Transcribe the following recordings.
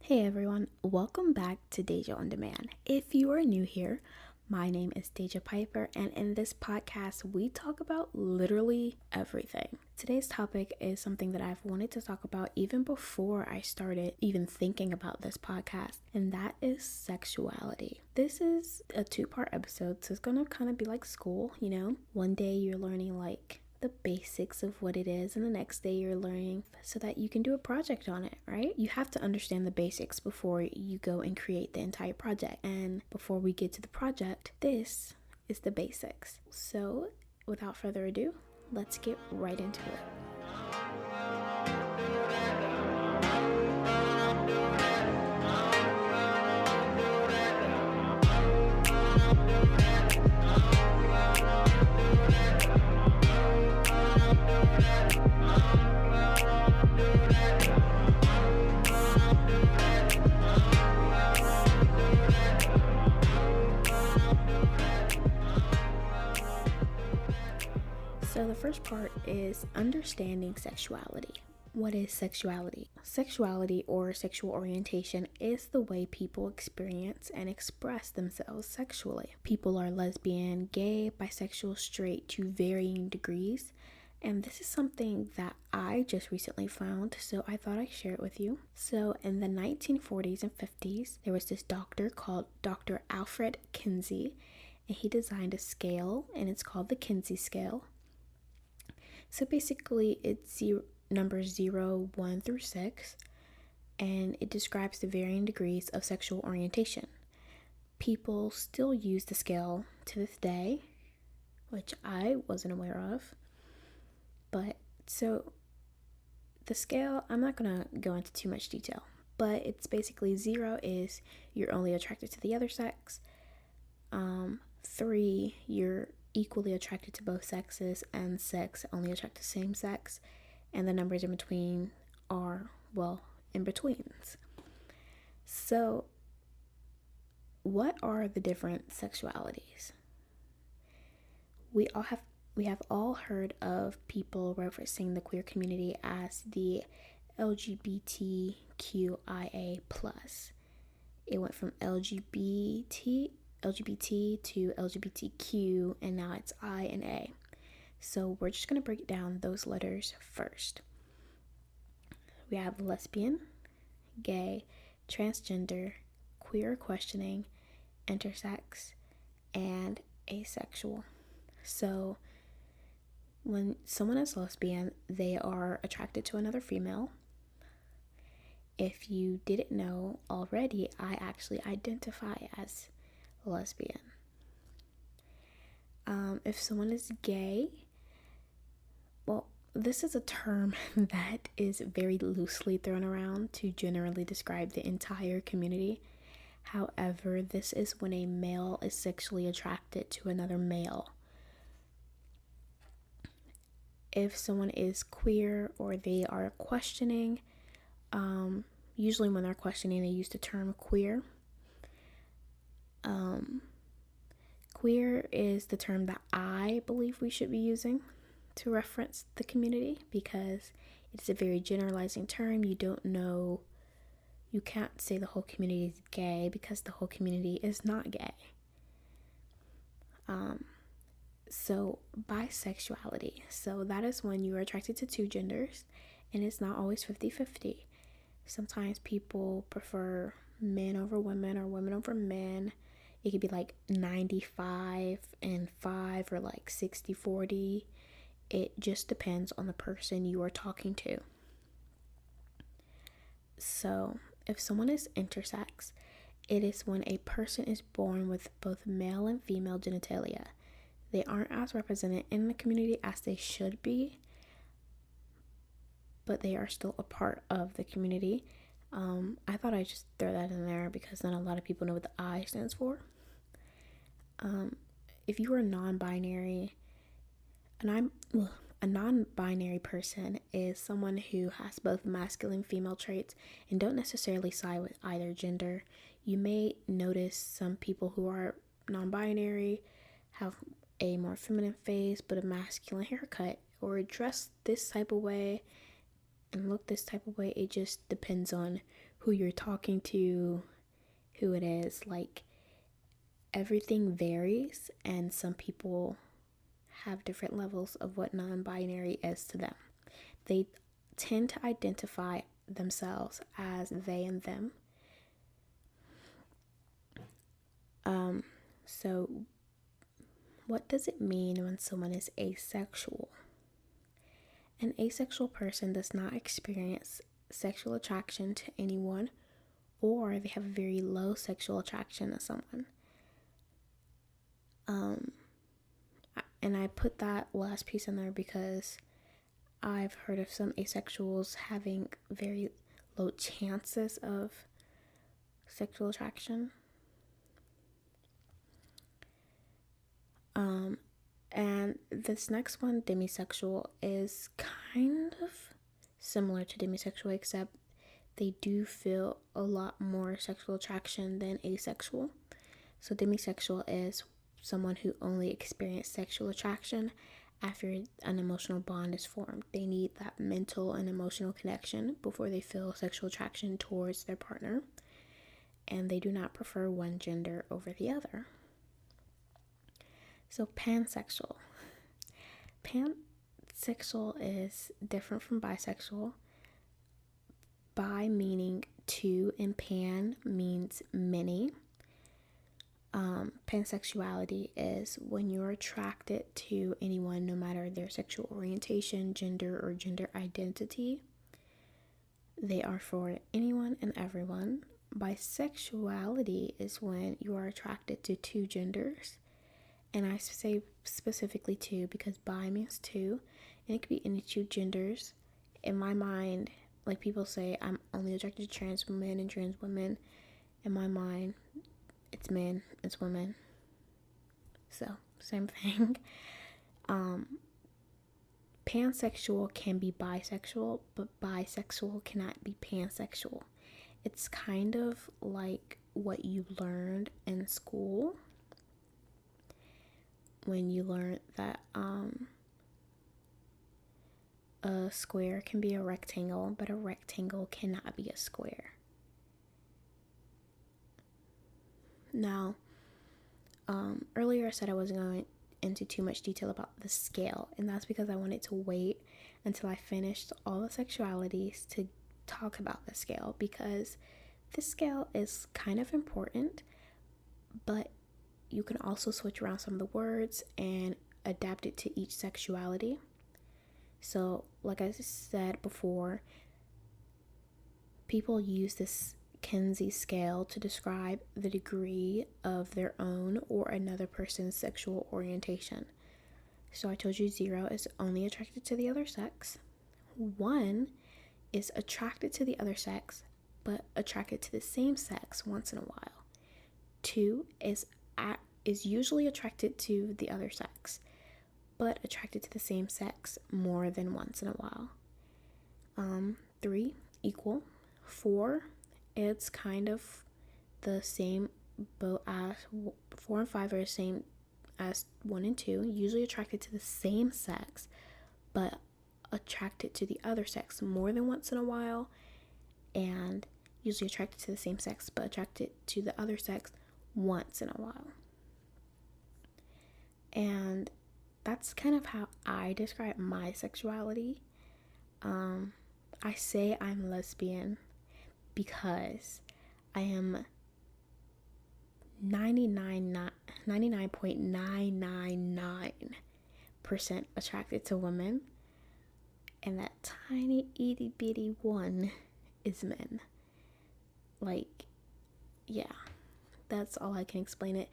Hey everyone, welcome back to Deja On Demand. If you are new here, my name is Deja Piper, and in this podcast, we talk about literally everything. Today's topic is something that I've wanted to talk about even before I started even thinking about this podcast, and that is sexuality. This is a two-part episode, so it's gonna kind of be like school, One day you're learning the basics of what it is, and the next day you're learning so that you can do a project on it, right? You have to understand the basics before you go and create the entire project. And before we get to the project, this is the basics. So without further ado, let's get right into it. So the first part is understanding sexuality. What is sexuality? Sexuality or sexual orientation is the way people experience and express themselves sexually. People are lesbian, gay, bisexual, straight to varying degrees. And this is something that I just recently found, so I thought I'd share it with you. So in the 1940s and 50s, there was this doctor called Dr. Alfred Kinsey, and he designed a scale, and it's called the Kinsey scale. So basically, it's numbers 0, 1 through 6, and it describes the varying degrees of sexual orientation. People still use the scale to this day, which I wasn't aware of. But so the scale, I'm not going to go into too much detail, but it's basically 0 is you're only attracted to the other sex. 3, you're equally attracted to both sexes, and 6 only attracted to same sex, and the numbers in between are, in betweens. So what are the different sexualities? We have all heard of people referencing the queer community as the LGBTQIA+. It went from LGBT to LGBTQ, and now it's I and A. So we're just going to break down those letters first. We have lesbian, gay, transgender, queer questioning, intersex, and asexual. So when someone is lesbian, they are attracted to another female. If you didn't know already, I actually identify as lesbian. If someone is gay, this is a term that is very loosely thrown around to generally describe the entire community. However, this is when a male is sexually attracted to another male. If someone is queer or they are questioning, usually when they're questioning, they use the term queer. Queer is the term that I believe we should be using to reference the community, because it's a very generalizing term. You can't say the whole community is gay, because the whole community is not gay. So bisexuality, so that is when you are attracted to two genders, and it's not always 50-50. Sometimes people prefer men over women or women over men. It could be like 95 and 5 or like 60-40. It just depends on the person you are talking to. So if someone is intersex, it is when a person is born with both male and female genitalia. They aren't as represented in the community as they should be, but they are still a part of the community. I thought I'd just throw that in there because then a lot of people know what the I stands for. If you are non-binary, and a non-binary person is someone who has both masculine and female traits and don't necessarily side with either gender. You may notice some people who are non-binary have a more feminine face but a masculine haircut, or dress this type of way and look this type of way. It just depends on who you're talking to, who it is. Like, everything varies, and some people have different levels of what non-binary is to them. They tend to identify themselves as they and them. So what does it mean when someone is asexual? An asexual person does not experience sexual attraction to anyone, or they have a very low sexual attraction to someone. And I put that last piece in there because I've heard of some asexuals having very low chances of sexual attraction. And this next one, demisexual, is kind of similar to demisexual, except they do feel a lot more sexual attraction than asexual. So demisexual is someone who only experiences sexual attraction after an emotional bond is formed. They need that mental and emotional connection before they feel sexual attraction towards their partner, and they do not prefer one gender over the other. So pansexual. Pansexual is different from bisexual. Bi meaning two, and pan means many. Pansexuality is when you're attracted to anyone, no matter their sexual orientation, gender, or gender identity. They are for anyone and everyone. Bisexuality is when you are attracted to two genders. And I say specifically two because bi means two, and it could be any two genders. In my mind, like people say, I'm only attracted to trans men and trans women. In my mind, it's men, it's women. So, same thing. Pansexual can be bisexual, but bisexual cannot be pansexual. It's kind of like what you learned in school when you learned that a square can be a rectangle, but a rectangle cannot be a square. Now, earlier I said I wasn't going into too much detail about the scale, and that's because I wanted to wait until I finished all the sexualities to talk about the scale, because this scale is kind of important, but you can also switch around some of the words and adapt it to each sexuality. So, like I said before, people use this Kinsey scale to describe the degree of their own or another person's sexual orientation. So I told you 0 is only attracted to the other sex. 1 is attracted to the other sex, but attracted to the same sex once in a while. 2 is usually attracted to the other sex, but attracted to the same sex more than once in a while. 3, equal. 4, it's kind of the same boat as 4 and 5 are the same as 1 and 2, usually attracted to the same sex, but attracted to the other sex more than once in a while, and usually attracted to the same sex, but attracted to the other sex once in a while. And that's kind of how I describe my sexuality. I say I'm lesbian because I am 99.999% attracted to women, and that tiny itty bitty one is men. Like, yeah, that's all I can explain it.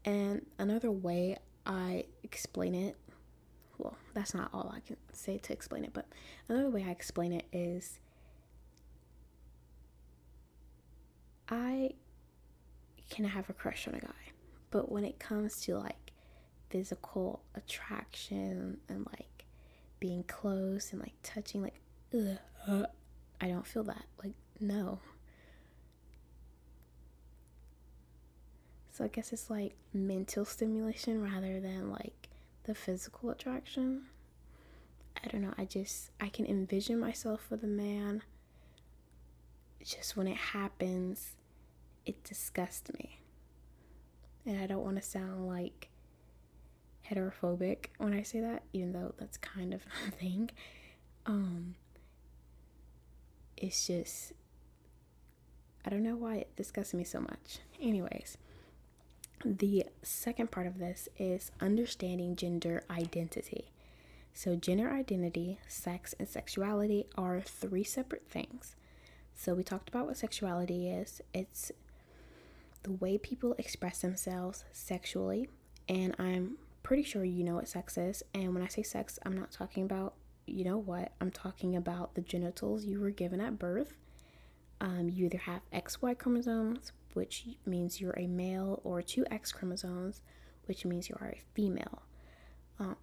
And another way I explain it, well, that's not all I can say to explain it, but another way I explain it is I can have a crush on a guy, but when it comes to like physical attraction and like being close and like touching, like I don't feel that. Like, no. So I guess it's like mental stimulation rather than like the physical attraction. I don't know, I can envision myself with a man, just when it happens, it disgusts me. And I don't want to sound like heterophobic when I say that, even though that's kind of a thing. It's just, I don't know why it disgusts me so much. Anyways, the second part of this is understanding gender identity. So gender identity, sex, and sexuality are 3 separate things. So we talked about what sexuality is. It's the way people express themselves sexually, and I'm pretty sure you know what sex is. And when I say sex, I'm not talking about, you know what, I'm talking about the genitals you were given at birth. You either have XY chromosomes, which means you're a male, or 2 X chromosomes, which means you are a female.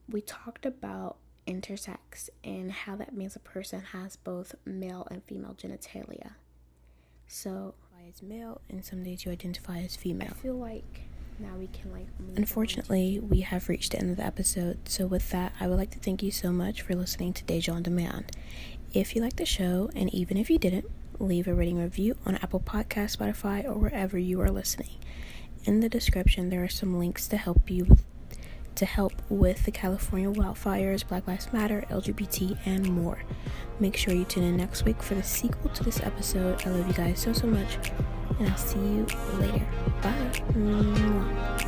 We talked about intersex and how that means a person has both male and female genitalia. So, as male, and some days you identify as female. I feel like now we can move. Unfortunately, we have reached the end of the episode. So with that, I would like to thank you so much for listening to Deja on Demand. If you liked the show, and even if you didn't, leave a rating review on Apple Podcasts, Spotify, or wherever you are listening. In the description, there are some links to help with the California wildfires, Black Lives Matter, LGBT, and more. Make sure you tune in next week for the sequel to this episode. I love you guys so much, and I'll see you later. Bye. Mwah.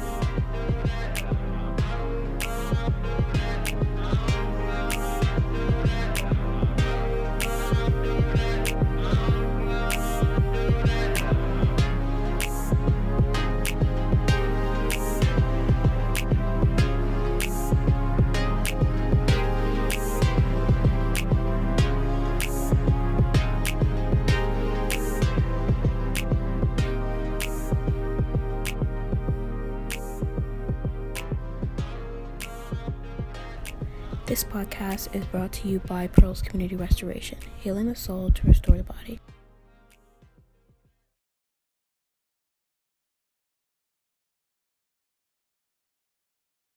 This podcast is brought to you by Pearls Community Restoration, healing the soul to restore the body.